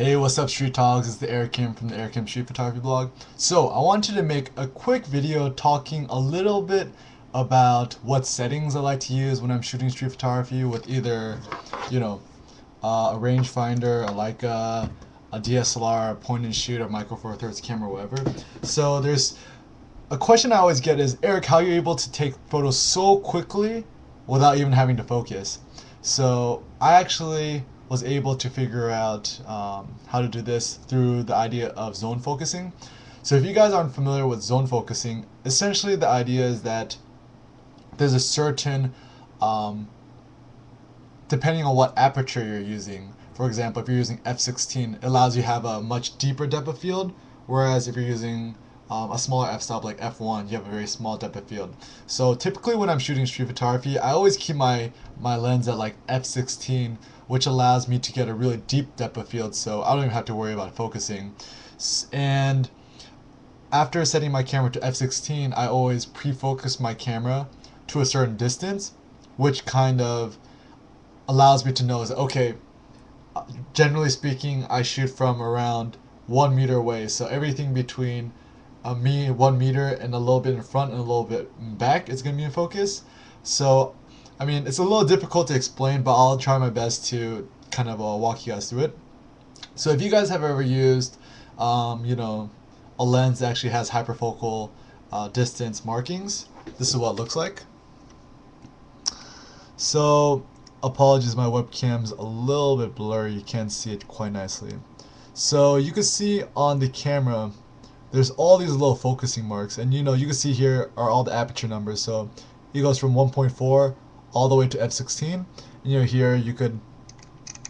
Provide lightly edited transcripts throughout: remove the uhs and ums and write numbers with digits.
Hey, what's up, Street Talks? It's the Eric Kim from the Eric Kim Street Photography blog. So, I wanted to make a quick video talking a little bit about what settings I like to use when I'm shooting street photography with either, you know, a rangefinder, a Leica, a DSLR, a point and shoot, a micro four thirds camera, whatever. So, there's a question I always get is, Eric, how are you able to take photos so quickly without even having to focus? So I actually was able to figure out how to do this through the idea of zone focusing. So if you guys aren't familiar with zone focusing, essentially the idea is that there's a certain, depending on what aperture you're using. For example, if you're using f16, it allows you to have a much deeper depth of field, whereas if you're using a smaller f-stop like f1, you have a very small depth of field. So typically when I'm shooting street photography, I always keep my lens at like f16, which allows me to get a really deep depth of field, so I don't even have to worry about focusing. And after setting my camera to f16, I always pre-focus my camera to a certain distance, which kind of allows me to know is, okay, generally speaking, I shoot from around 1 meter away, so everything between me 1 meter and a little bit in front and a little bit back is going to be in focus. So I mean, it's a little difficult to explain, but I'll try my best to kind of walk you guys through it. So if you guys have ever used a lens that actually has hyperfocal distance markings, this is what it looks like. So apologies, my webcam's a little bit blurry, you can't see it quite nicely. So you can see on the camera there's all these little focusing marks, and you can see here are all the aperture numbers. So it goes from 1.4 all the way to f16, and here you could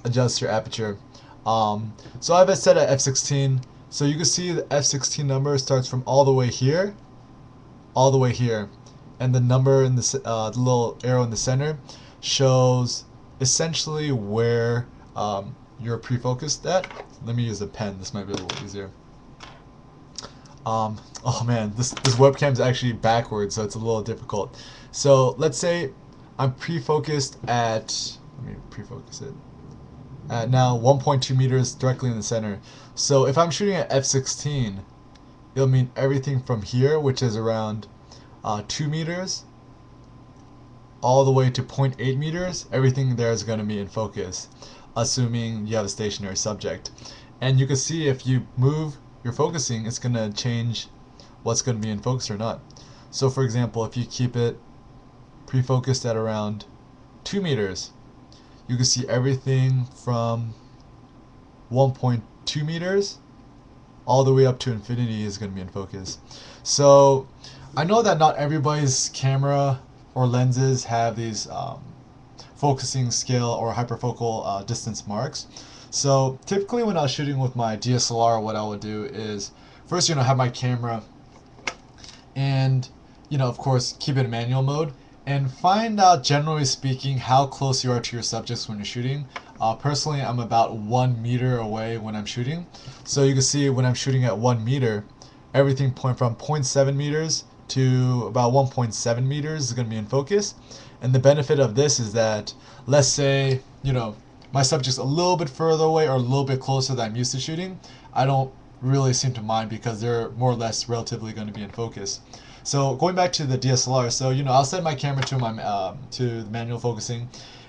adjust your aperture. So I have it set at f16, so you can see the f16 number starts from all the way here and the number in the little arrow in the center shows essentially where you're pre-focused at. Let me use a pen, this might be a little easier. Oh man, this webcam is actually backwards, so it's a little difficult. So let's say I'm pre-focused at, let me pre-focus it, at now 1.2 meters directly in the center. So if I'm shooting at f16, it'll mean everything from here, which is around 2 meters, all the way to 0.8 meters, everything there is going to be in focus, assuming you have a stationary subject. And you can see if you move your focusing, it's going to change what's going to be in focus or not. So for example, if you keep it pre-focused at around 2 meters, you can see everything from 1.2 meters all the way up to infinity is going to be in focus. So I know that not everybody's camera or lenses have these focusing scale or hyperfocal distance marks. So typically when I was shooting with my DSLR, what I would do is first have my camera and of course keep it in manual mode and find out, generally speaking, how close you are to your subjects when you're shooting. Personally, I'm about 1 meter away when I'm shooting, so you can see when I'm shooting at 1 meter, everything from 0.7 meters to about 1.7 meters is going to be in focus. And the benefit of this is that, let's say my subject's a little bit further away or a little bit closer than I'm used to shooting, I don't really seem to mind because they're more or less relatively going to be in focus. So going back to the DSLR, so I'll set my camera to my to the manual focusing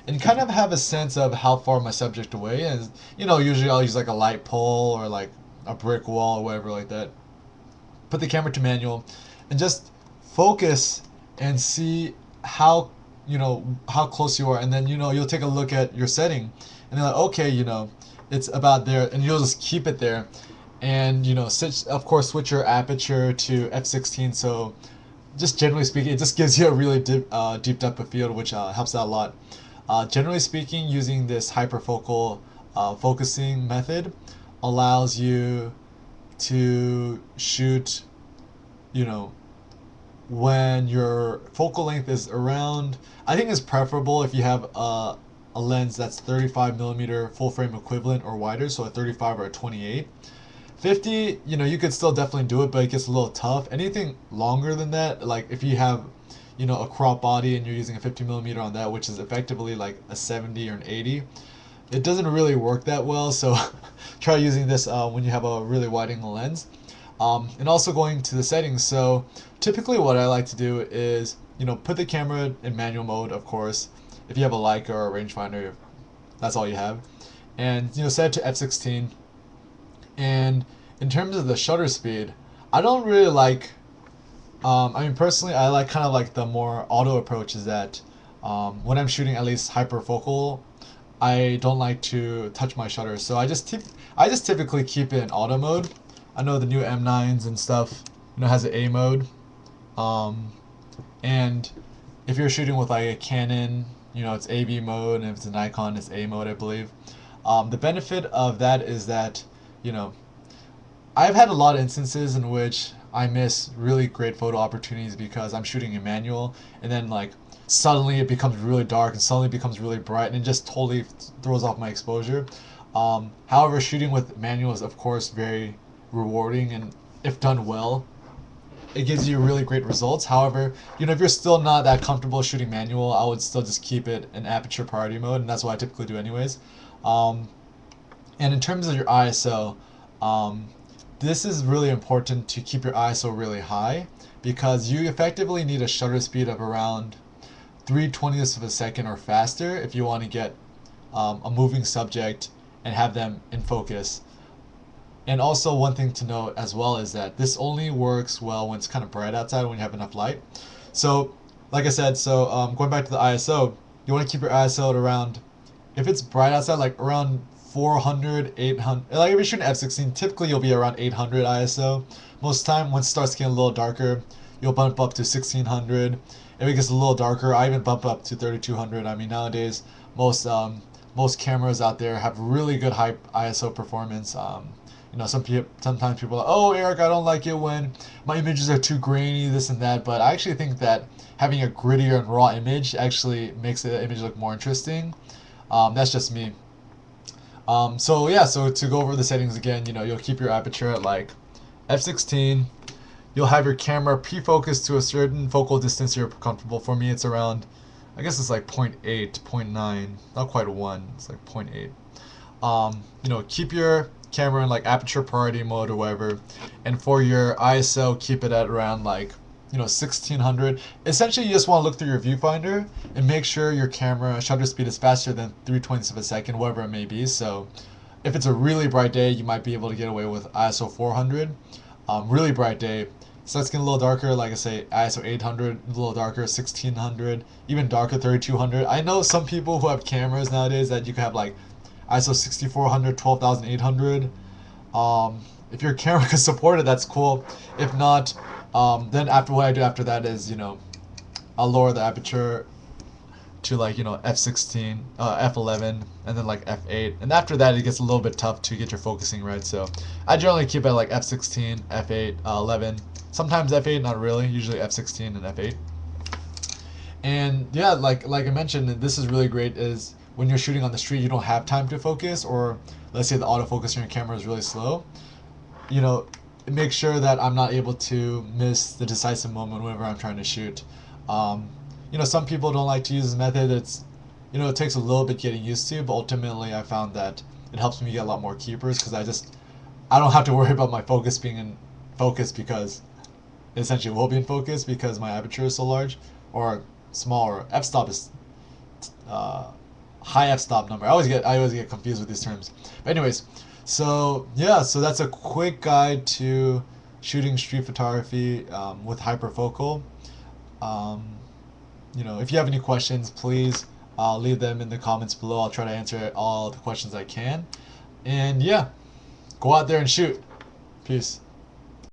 and kind of have a sense of how far my subject away is. Usually I'll use like a light pole or like a brick wall or whatever like that. Put the camera to manual and just focus and see how how close you are, and then you'll take a look at your setting and then like, okay, it's about there, and you'll just keep it there. And of course switch your aperture to f16, so just generally speaking it just gives you a really deep depth of field, which helps out a lot. Generally speaking, using this hyperfocal focusing method allows you to shoot when your focal length is around, I think it's preferable if you have a lens that's 35 millimeter full frame equivalent or wider, so a 35 or a 28. 50, you could still definitely do it, but it gets a little tough. Anything longer than that, like if you have a crop body and you're using a 50 millimeter on that, which is effectively like a 70 or an 80, it doesn't really work that well. So try using this when you have a really wide angle lens. And also going to the settings. So typically what I like to do is, put the camera in manual mode, of course. If you have a Leica or a Rangefinder, that's all you have. And, set it to f16. And in terms of the shutter speed, I don't really like, personally, I like kind of like the more auto approach is that when I'm shooting at least hyperfocal, I don't like to touch my shutter. So I just typically keep it in auto mode. I know the new M9s and stuff, has an A mode. And if you're shooting with like a Canon, it's AV mode, and if it's a Nikon, it's A mode, I believe. The benefit of that is that, I've had a lot of instances in which I miss really great photo opportunities because I'm shooting in manual, and then like suddenly it becomes really dark and suddenly it becomes really bright, and it just totally throws off my exposure. However, shooting with manual is of course very rewarding, and if done well, it gives you really great results. However, if you're still not that comfortable shooting manual, I would still just keep it in aperture priority mode, and that's what I typically do anyways. And in terms of your ISO, this is really important to keep your ISO really high because you effectively need a shutter speed of around 3/20ths of a second or faster if you want to get a moving subject and have them in focus. And also one thing to note as well is that this only works well when it's kind of bright outside, when you have enough light. So like I said, going back to the ISO, you want to keep your ISO at around, if it's bright outside, like around 400, 800. Like if you're shooting f16, typically you'll be around 800 ISO. Most of the time, once it starts getting a little darker, you'll bump up to 1600. If it gets a little darker, I even bump up to 3200. Nowadays, most cameras out there have really good high ISO performance. Sometimes people are like, oh, Eric, I don't like it when my images are too grainy, this and that. But I actually think that having a grittier and raw image actually makes the image look more interesting. That's just me. So to go over the settings again, you'll keep your aperture at like f16. You'll have your camera pre-focused to a certain focal distance you're comfortable. For me, it's around, I guess it's like 0.8, 0.9, not quite 1, it's like 0.8. Keep your camera in like aperture priority mode or whatever, and for your ISO, keep it at around like 1600. Essentially, you just want to look through your viewfinder and make sure your camera shutter speed is faster than 3/20ths of a second, whatever it may be. So if it's a really bright day, you might be able to get away with ISO 400. Really bright day, starts getting a little darker, like I say, ISO 800, a little darker, 1600, even darker, 3200. I know some people who have cameras nowadays that you can have like ISO 6400, 12800. If your camera can support it, that's cool. If not, then what I do after that is, I'll lower the aperture to like, f16, f11, and then like f8. And after that, it gets a little bit tough to get your focusing right. So I generally keep it at like f16, f8, 11. Sometimes f8, not really. Usually f16 and f8. And yeah, like I mentioned, this is really great is when you're shooting on the street, you don't have time to focus, or let's say the autofocus on your camera is really slow. Make sure that I'm not able to miss the decisive moment whenever I'm trying to shoot. Some people don't like to use this method. It takes a little bit getting used to, but ultimately I found that it helps me get a lot more keepers because I don't have to worry about my focus being in focus because it essentially will be in focus because my aperture is so large or small, or f-stop is high f-stop number. I always get confused with these terms. But anyways, so that's a quick guide to shooting street photography with hyperfocal. If you have any questions, please leave them in the comments below. I'll try to answer all the questions I can. And yeah, go out there and shoot. Peace.